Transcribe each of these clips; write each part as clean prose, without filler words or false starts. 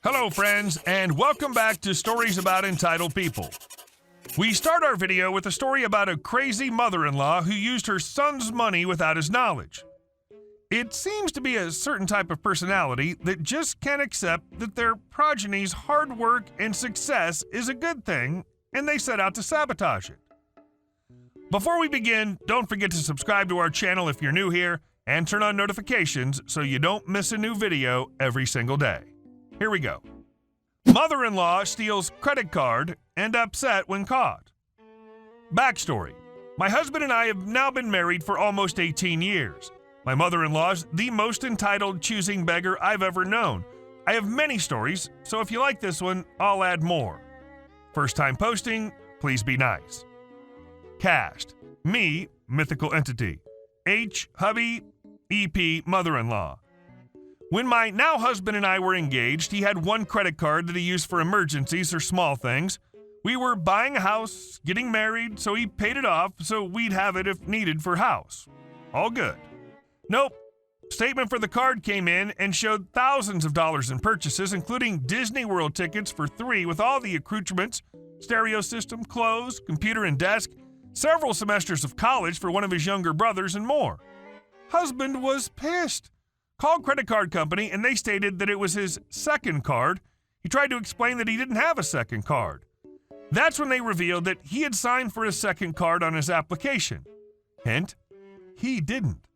Hello, friends, and welcome back to Stories About Entitled People. We start our video with a story about a crazy mother-in-law who used her son's money without his knowledge. It seems to be a certain type of personality that just can't accept that their progeny's hard work and success is a good thing, and they set out to sabotage it. Before we begin, don't forget to subscribe to our channel if you're new here, and turn on notifications so you don't miss a new video every single day. Here we go. Mother-in-law steals credit card and upset when caught. Backstory. My husband and I have now been married for almost 18 years. My mother-in-law's the most entitled choosing beggar I've ever known. I have many stories, so if you like this one, I'll add more. First time posting, please be nice. Cast. Me, mythical entity. H, hubby, EP, mother-in-law. When my now husband and I were engaged, he had one credit card that he used for emergencies or small things. We were buying a house, getting married, so he paid it off so we'd have it if needed for house. All good. Nope. Statement for the card came in and showed thousands of dollars in purchases, including Disney World tickets for 3 with all the accoutrements, stereo system, clothes, computer and desk, several semesters of college for one of his younger brothers, and more. Husband was pissed. Called credit card company and they stated that it was his second card. He tried to explain that he didn't have a second card. That's when they revealed that he had signed for a second card on his application. Hint, he didn't.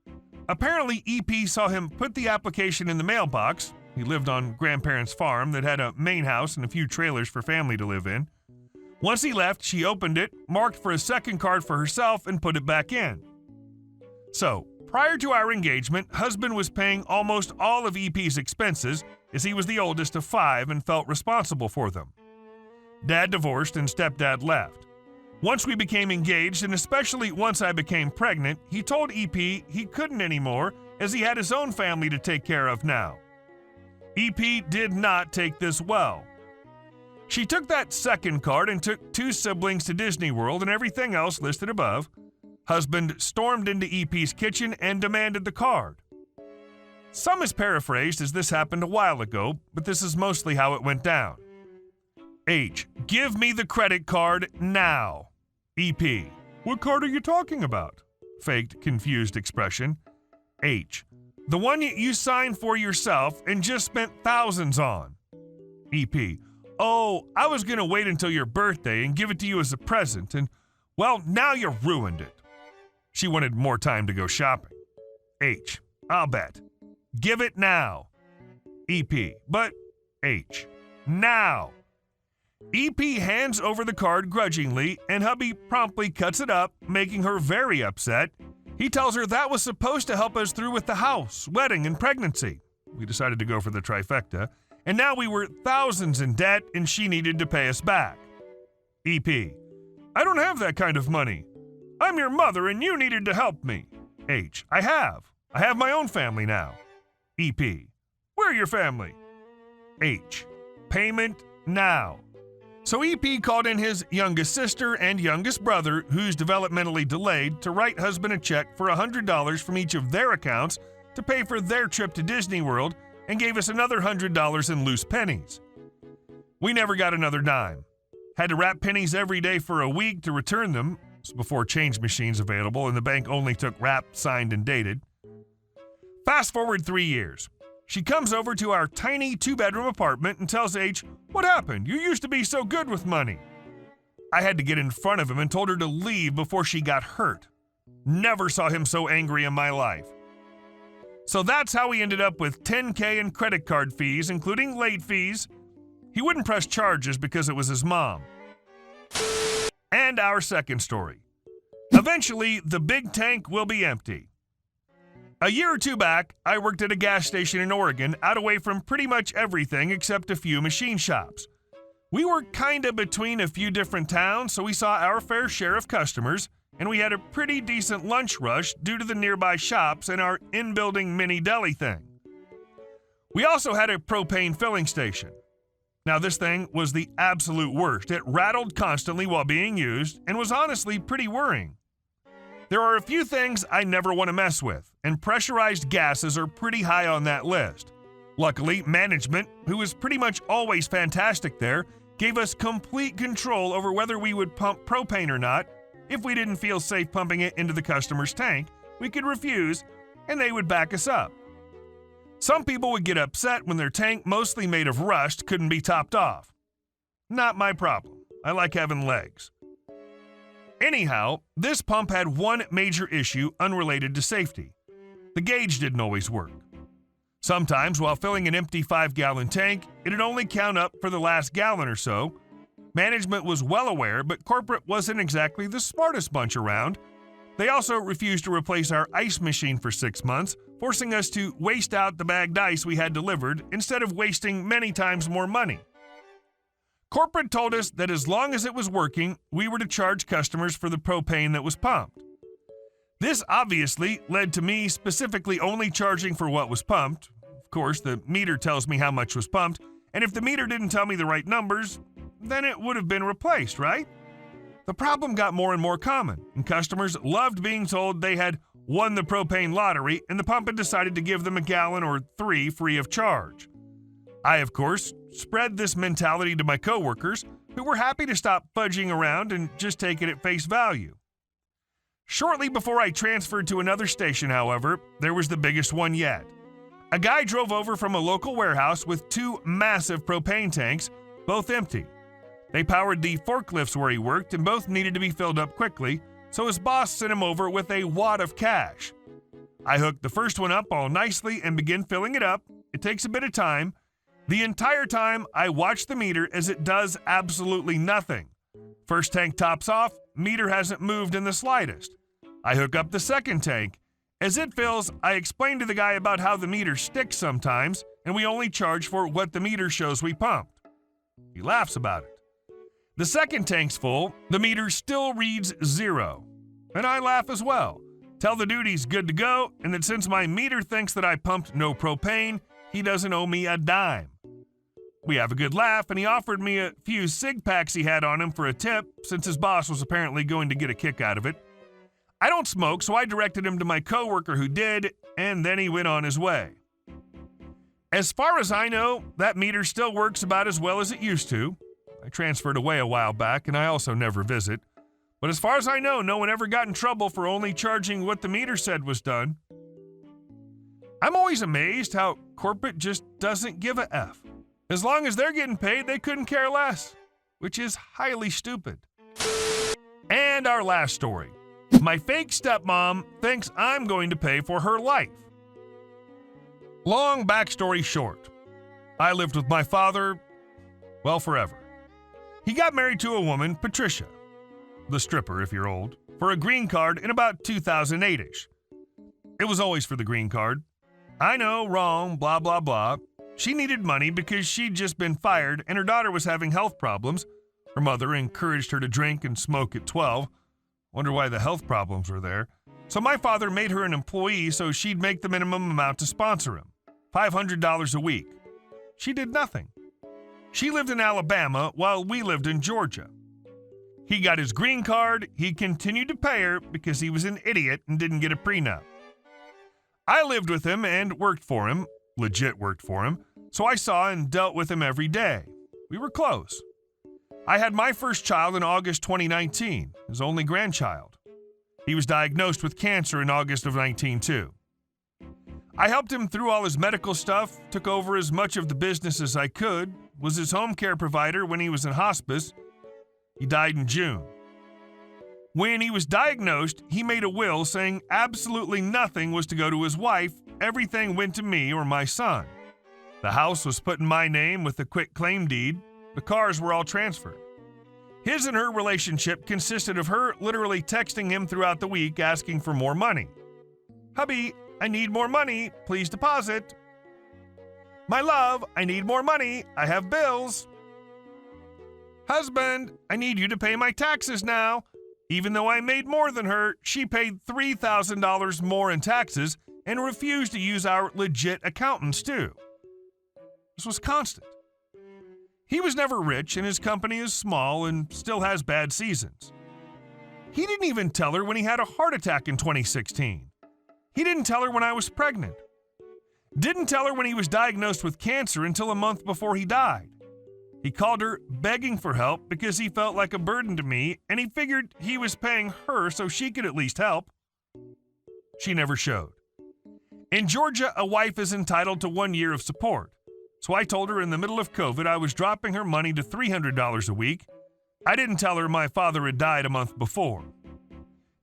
Apparently, EP saw him put the application in the mailbox. He lived on grandparents' farm that had a main house and a few trailers for family to live in. Once he left, she opened it, marked for a second card for herself, and put it back in. So, prior to our engagement, husband was paying almost all of EP's expenses as he was the oldest of 5 and felt responsible for them. Dad divorced and stepdad left. Once we became engaged, and especially once I became pregnant, he told EP he couldn't anymore as he had his own family to take care of now. EP did not take this well. She took that second card and took 2 siblings to Disney World and everything else listed above. Husband stormed into EP's kitchen and demanded the card. Some is paraphrased as this happened a while ago, but this is mostly how it went down. H, give me the credit card now. EP, what card are you talking about? Faked, confused expression. H, the one you signed for yourself and just spent thousands on. EP, oh, I was going to wait until your birthday and give it to you as a present, and, well, now you ruined it. She wanted more time to go shopping. H, I'll bet. Give it now. EP, but H, now. EP hands over the card grudgingly, and hubby promptly cuts it up, making her very upset. He tells her that was supposed to help us through with the house, wedding, and pregnancy. We decided to go for the trifecta, and now we were thousands in debt, and she needed to pay us back. EP, I don't have that kind of money. I'm your mother and you needed to help me. H, I have my own family now. EP, where are your family? H, payment now. So EP called in his youngest sister and youngest brother, who's developmentally delayed, to write husband a check for $100 from each of their accounts to pay for their trip to Disney World, and gave us another $100 in loose pennies. We never got another dime. Had to wrap pennies every day for a week to return them. Before change machines available, and the bank only took wrapped, signed, and dated. Fast forward 3 years. She comes over to our tiny 2-bedroom apartment and tells H, what happened? You used to be so good with money. I had to get in front of him and told her to leave before she got hurt. Never saw him so angry in my life. So that's how we ended up with $10,000 in credit card fees, including late fees. He wouldn't press charges because it was his mom. And our second story. Eventually, the big tank will be empty. A year or 2 back, I worked at a gas station in Oregon, out away from pretty much everything except a few machine shops. We were kinda between a few different towns, so we saw our fair share of customers, and we had a pretty decent lunch rush due to the nearby shops and our in-building mini deli thing. We also had a propane filling station. Now, this thing was the absolute worst. It rattled constantly while being used and was honestly pretty worrying. There are a few things I never want to mess with, and pressurized gases are pretty high on that list. Luckily, management, who was pretty much always fantastic there, gave us complete control over whether we would pump propane or not. If we didn't feel safe pumping it into the customer's tank, we could refuse, and they would back us up. Some people would get upset when their tank, mostly made of rust, couldn't be topped off. Not my problem. I like having legs. Anyhow, this pump had one major issue unrelated to safety. The gauge didn't always work. Sometimes, while filling an empty 5-gallon tank, it'd only count up for the last gallon or so. Management was well aware, but corporate wasn't exactly the smartest bunch around. They also refused to replace our ice machine for 6 months, forcing us to waste out the bagged ice we had delivered instead of wasting many times more money. Corporate told us that as long as it was working, we were to charge customers for the propane that was pumped. This obviously led to me specifically only charging for what was pumped. Of course, the meter tells me how much was pumped, and if the meter didn't tell me the right numbers, then it would have been replaced, right? The problem got more and more common, and customers loved being told they had won the propane lottery and the pump had decided to give them a gallon or 3 free of charge. I, of course, spread this mentality to my coworkers, who were happy to stop fudging around and just take it at face value. Shortly before I transferred to another station, however, there was the biggest one yet. A guy drove over from a local warehouse with 2 massive propane tanks, both empty. They powered the forklifts where he worked and both needed to be filled up quickly, so his boss sent him over with a wad of cash. I hooked the first one up all nicely and began filling it up. It takes a bit of time. The entire time, I watched the meter as it does absolutely nothing. First tank tops off, meter hasn't moved in the slightest. I hook up the second tank. As it fills, I explain to the guy about how the meter sticks sometimes, and we only charge for what the meter shows we pumped. He laughs about it. The second tank's full, the meter still reads 0. And I laugh as well. Tell the dude he's good to go, and that since my meter thinks that I pumped no propane, he doesn't owe me a dime. We have a good laugh, and he offered me a few cig packs he had on him for a tip, since his boss was apparently going to get a kick out of it. I don't smoke, so I directed him to my coworker who did, and then he went on his way. As far as I know, that meter still works about as well as it used to. I transferred away a while back, and I also never visit. But as far as I know, no one ever got in trouble for only charging what the meter said was done. I'm always amazed how corporate just doesn't give a F. As long as they're getting paid, they couldn't care less, which is highly stupid. And our last story. My fake stepmom thinks I'm going to pay for her life. Long backstory short. I lived with my father, well, forever. He got married to a woman, Patricia, the stripper if you're old, for a green card in about 2008-ish. It was always for the green card. I know, wrong, blah, blah, blah. She needed money because she'd just been fired and her daughter was having health problems. Her mother encouraged her to drink and smoke at 12. Wonder why the health problems were there. So my father made her an employee so she'd make the minimum amount to sponsor him, $500 a week. She did nothing. She lived in Alabama while we lived in Georgia. He got his green card. He continued to pay her because he was an idiot and didn't get a prenup. I lived with him and worked for him, legit worked for him, so I saw and dealt with him every day. We were close. I had my first child in August 2019, his only grandchild. He was diagnosed with cancer in August of 19 too. I helped him through all his medical stuff, took over as much of the business as I could, was his home care provider when he was in hospice. He died in June. When he was diagnosed, he made a will saying absolutely nothing was to go to his wife, everything went to me or my son. The house was put in my name with a quick claim deed. The cars were all transferred. His and her relationship consisted of her literally texting him throughout the week asking for more money. Hubby, I need more money, please deposit. My love, I need more money, I have bills. Husband, I need you to pay my taxes now. Even though I made more than her, she paid $3,000 more in taxes and refused to use our legit accountants too. This was constant. He was never rich and his company is small and still has bad seasons. He didn't even tell her when he had a heart attack in 2016. He didn't tell her when I was pregnant. Didn't tell her when he was diagnosed with cancer until a month before he died. He called her begging for help because he felt like a burden to me, and he figured he was paying her so she could at least help. She never showed. In Georgia, a wife is entitled to 1 year of support. So I told her in the middle of COVID I was dropping her money to $300 a week. I didn't tell her my father had died a month before.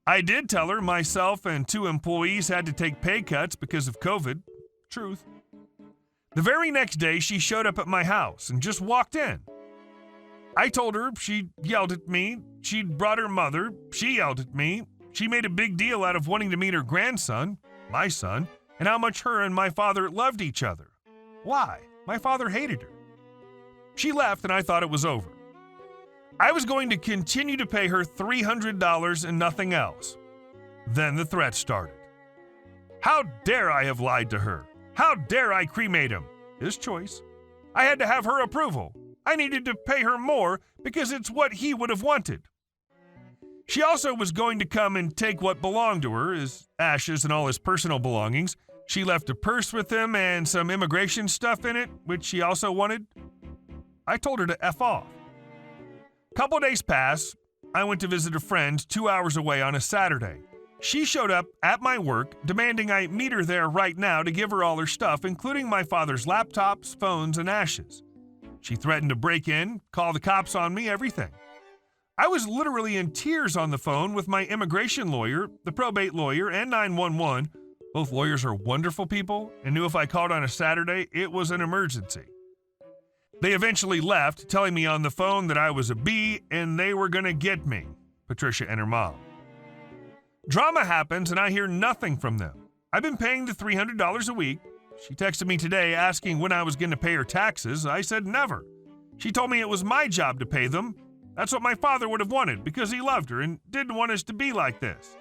I did tell her myself and 2 employees had to take pay cuts because of COVID. Truth. The very next day, she showed up at my house and just walked in. I told her, she yelled at me, she'd brought her mother, she yelled at me, she made a big deal out of wanting to meet her grandson, my son, and how much her and my father loved each other. Why? My father hated her. She left and I thought it was over. I was going to continue to pay her $300 and nothing else. Then the threats started. How dare I have lied to her? How dare I cremate him? His choice. I had to have her approval. I needed to pay her more because it's what he would have wanted. She also was going to come and take what belonged to her, his ashes and all his personal belongings. She left a purse with him and some immigration stuff in it, which she also wanted. I told her to F off. Couple days pass. I went to visit a friend 2 hours away on a Saturday. She showed up at my work, demanding I meet her there right now to give her all her stuff, including my father's laptops, phones, and ashes. She threatened to break in, call the cops on me, everything. I was literally in tears on the phone with my immigration lawyer, the probate lawyer, and 911. Both lawyers are wonderful people and knew if I called on a Saturday, it was an emergency. They eventually left, telling me on the phone that I was a B and they were going to get me, Patricia and her mom. Drama happens and I hear nothing from them. I've been paying the $300 a week. She texted me today asking when I was going to pay her taxes. I said never. She told me it was my job to pay them. That's what my father would have wanted because he loved her and didn't want us to be like this.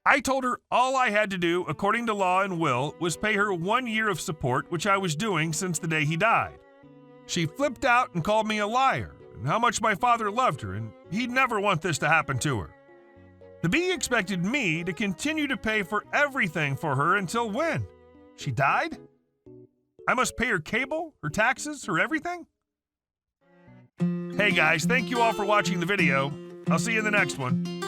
I told her all I had to do, according to law and will, was pay her 1 year of support, which I was doing since the day he died. She flipped out and called me a liar and how much my father loved her and he'd never want this to happen to her. The bee expected me to continue to pay for everything for her until when? She died? I must pay her cable, her taxes, her everything? Hey guys, thank you all for watching the video. I'll see you in the next one.